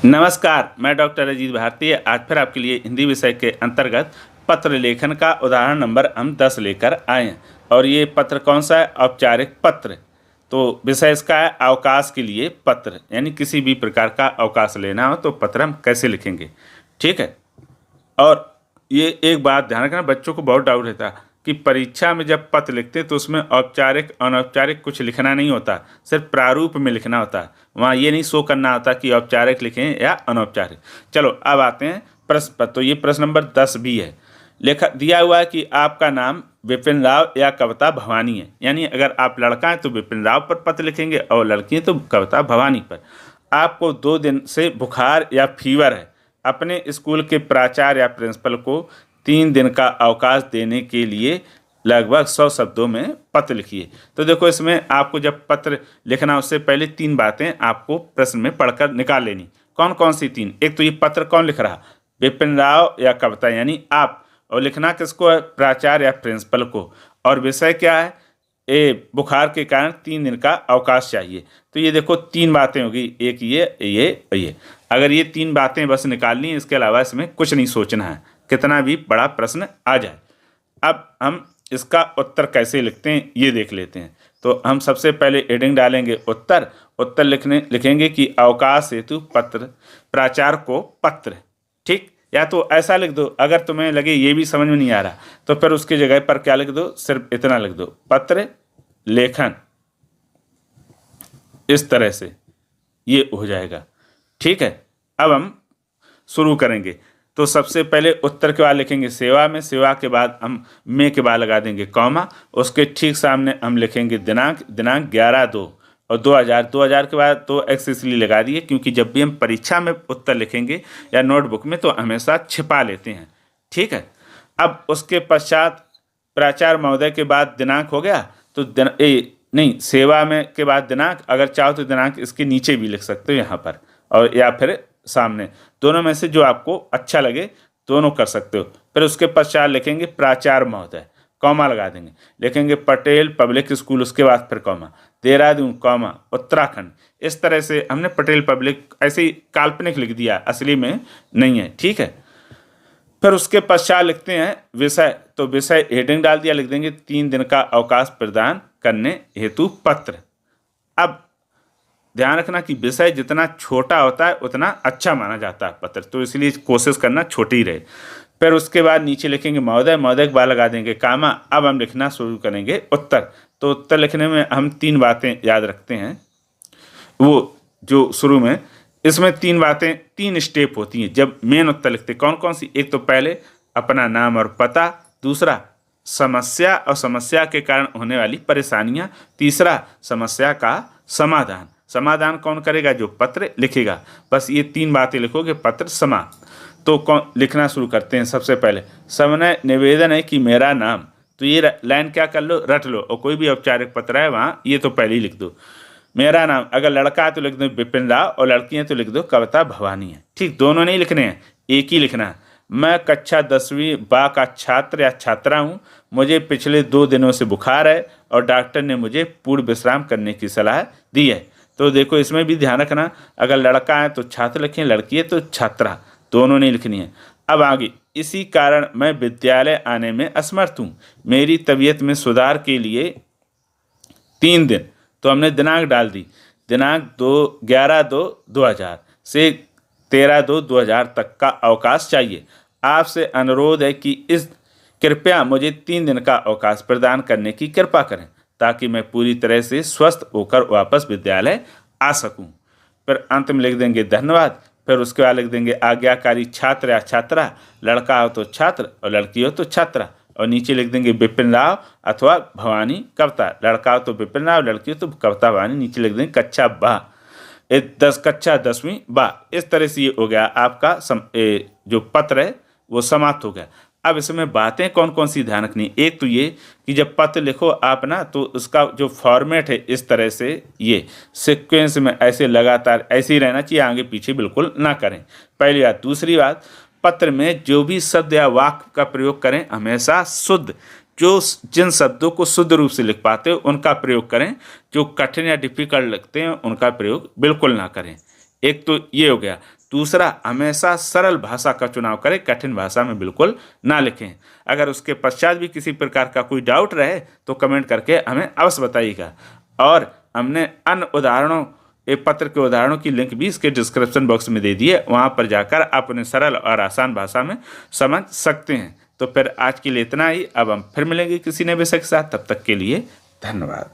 नमस्कार, मैं डॉक्टर अजीत भारती आज फिर आपके लिए हिंदी विषय के अंतर्गत पत्र लेखन का उदाहरण नंबर हम 10 लेकर आए हैं। और ये पत्र कौन सा है? औपचारिक पत्र। तो विषय इसका है अवकाश के लिए पत्र, यानी किसी भी प्रकार का अवकाश लेना हो तो पत्र हम कैसे लिखेंगे। ठीक है। और ये एक बात ध्यान रखना, बच्चों को बहुत डाउट रहता है कि परीक्षा में जब पत्र लिखते हैं तो उसमें औपचारिक अनौपचारिक कुछ लिखना नहीं होता, सिर्फ प्रारूप में लिखना होता है। वहाँ ये नहीं शो करना होता कि औपचारिक लिखें या अनौपचारिक। चलो अब आते हैं प्रश्न पर। तो ये प्रश्न नंबर 10 भी है। लिखा दिया हुआ है कि आपका नाम विपिन राव या कविता भवानी है, यानी अगर आप लड़का हैं तो विपिन राव पर पत्र लिखेंगे और लड़की हैं तो कविता भवानी पर। आपको 2 दिन से बुखार या फीवर है। अपने स्कूल के प्राचार्य या प्रिंसिपल को 3 दिन का अवकाश देने के लिए लगभग 100 शब्दों में पत्र लिखिए। तो देखो, इसमें आपको जब पत्र लिखना उससे पहले 3 बातें आपको प्रश्न में पढ़कर निकाल लेनी। कौन कौन सी 3? एक तो ये पत्र कौन लिख रहा, विपिन राव या कविता यानी आप, और लिखना किसको है? प्राचार्य या प्रिंसिपल को। और विषय क्या है? बुखार के कारण 3 दिन का अवकाश चाहिए। तो ये देखो 3 बातें होगी, एक ये। अगर ये 3 बातें बस निकालनी है, इसके अलावा इसमें कुछ नहीं सोचना है, कितना भी बड़ा प्रश्न आ जाए। अब हम इसका उत्तर कैसे लिखते हैं ये देख लेते हैं। तो हम सबसे पहले हेडिंग डालेंगे उत्तर लिखेंगे कि अवकाश हेतु पत्र, प्राचार्य को पत्र। ठीक, या तो ऐसा लिख दो, अगर तुम्हें लगे ये भी समझ में नहीं आ रहा तो फिर उसकी जगह पर क्या लिख दो, सिर्फ इतना लिख दो, पत्र लेखन। इस तरह से ये हो जाएगा। ठीक है। अब हम शुरू करेंगे। तो सबसे पहले उत्तर के बाद लिखेंगे सेवा में, सेवा के बाद हम में के बाद लगा देंगे कॉमा, उसके ठीक सामने हम लिखेंगे दिनांक 11/2 और 2000 के बाद 2x इसलिए लगा दिए क्योंकि जब भी हम परीक्षा में उत्तर लिखेंगे या नोटबुक में तो हमेशा छिपा लेते हैं। ठीक है। अब उसके पश्चात प्राचार्य महोदय के बाद दिनांक हो गया, तो नहीं, सेवा में के बाद दिनांक, अगर चाहो तो दिनांक इसके नीचे भी लिख सकते हो यहाँ पर, और या फिर सामने, दोनों में से जो आपको अच्छा लगे दोनों कर सकते हो। फिर उसके पश्चात लिखेंगे प्राचार्य महोदय, कॉमा लगा देंगे, लिखेंगे पटेल पब्लिक स्कूल, उसके बाद फिर कॉमा, देहरादून कॉमा उत्तराखंड। इस तरह से हमने पटेल पब्लिक ऐसे ही काल्पनिक लिख दिया, असली में नहीं है। ठीक है। फिर उसके पश्चात लिखते हैं विषय। तो विषय हेडिंग डाल दिया, लिख देंगे 3 दिन का अवकाश प्रदान करने हेतु पत्र। अब ध्यान रखना कि विषय जितना छोटा होता है उतना अच्छा माना जाता है पत्र, तो इसलिए कोशिश करना छोटी ही रहे। फिर उसके बाद नीचे लिखेंगे महोदय, महोदय के बाद लगा देंगे कामा। अब हम लिखना शुरू करेंगे उत्तर। तो उत्तर लिखने में हम 3 बातें याद रखते हैं, वो जो शुरू में इसमें 3 बातें, 3 स्टेप होती हैं जब मेन उत्तर लिखते। कौन कौन सी? एक तो पहले अपना नाम और पता, दूसरा समस्या और समस्या के कारण होने वाली परेशानियां, तीसरा समस्या का समाधान। समाधान कौन करेगा? जो पत्र लिखेगा। बस ये 3 बातें लिखोगे, पत्र समाप्त। तो कौन लिखना शुरू करते हैं। सबसे पहले सविनय निवेदन है कि मेरा नाम, तो ये लाइन क्या कर लो, रट लो, और कोई भी औपचारिक पत्र है वहाँ ये तो पहले ही लिख दो, मेरा नाम। अगर लड़का है तो लिख दो विपिन राव, और लड़की है तो लिख दो कविता भवानी है। ठीक, दोनों नहीं लिखने हैं, एक ही लिखना है। मैं कक्षा 10वीं बा का छात्र या छात्रा हूँ। मुझे पिछले 2 दिनों से बुखार है और डॉक्टर ने मुझे पूर्ण विश्राम करने की सलाह दी है। तो देखो, इसमें भी ध्यान रखना, अगर लड़का है तो छात्र लिखें, लड़की है तो छात्रा, दोनों नहीं लिखनी है। अब आगे, इसी कारण मैं विद्यालय आने में असमर्थ हूँ। मेरी तबीयत में सुधार के लिए 3 दिन, तो हमने दिनांक डाल दी, दिनांक 11/2/2000 से 13/2/2000 तक का अवकाश चाहिए। आपसे अनुरोध है कि इस कृपया मुझे 3 दिन का अवकाश प्रदान करने की कृपा करें ताकि मैं पूरी तरह से स्वस्थ होकर वापस विद्यालय आ सकूं। फिर अंत में लिख देंगे धन्यवाद। फिर उसके बाद लिख देंगे आज्ञाकारी छात्र या छात्रा, लड़का हो तो छात्र और लड़की हो तो छात्रा, और नीचे लिख देंगे विपिन राव अथवा भवानी कविता, लड़का हो तो विपिन राव, लड़की हो तो कविता भवानी, नीचे लिख देंगे कक्षा बा, कक्षा 10वीं बा। इस तरह से ये हो गया आपका जो पत्र है वो समाप्त हो गया। अब इसमें बातें कौन कौन सी ध्यान रखनी। एक तो ये कि जब पत्र लिखो आप ना, तो उसका जो फॉर्मेट है इस तरह से, ये सीक्वेंस में ऐसे लगातार ऐसे ही रहना चाहिए, आगे पीछे बिल्कुल ना करें, पहली बात। दूसरी बात, पत्र में जो भी शब्द या वाक्य का प्रयोग करें हमेशा शुद्ध, जिन शब्दों को शुद्ध रूप से लिख पाते हो उनका प्रयोग करें, जो कठिन या डिफिकल्ट लगते हैं उनका प्रयोग बिल्कुल ना करें। एक तो ये हो गया। दूसरा, हमेशा सरल भाषा का चुनाव करें, कठिन भाषा में बिल्कुल ना लिखें। अगर उसके पश्चात भी किसी प्रकार का कोई डाउट रहे तो कमेंट करके हमें अवश्य बताइएगा। और हमने अन्य उदाहरणों, एक पत्र के उदाहरणों की लिंक भी इसके डिस्क्रिप्शन बॉक्स में दे दिए, वहाँ पर जाकर आप उन्हें सरल और आसान भाषा में समझ सकते हैं। तो फिर आज के लिए इतना ही। अब हम फिर मिलेंगे किसी नए विषय के साथ, तब तक के लिए धन्यवाद।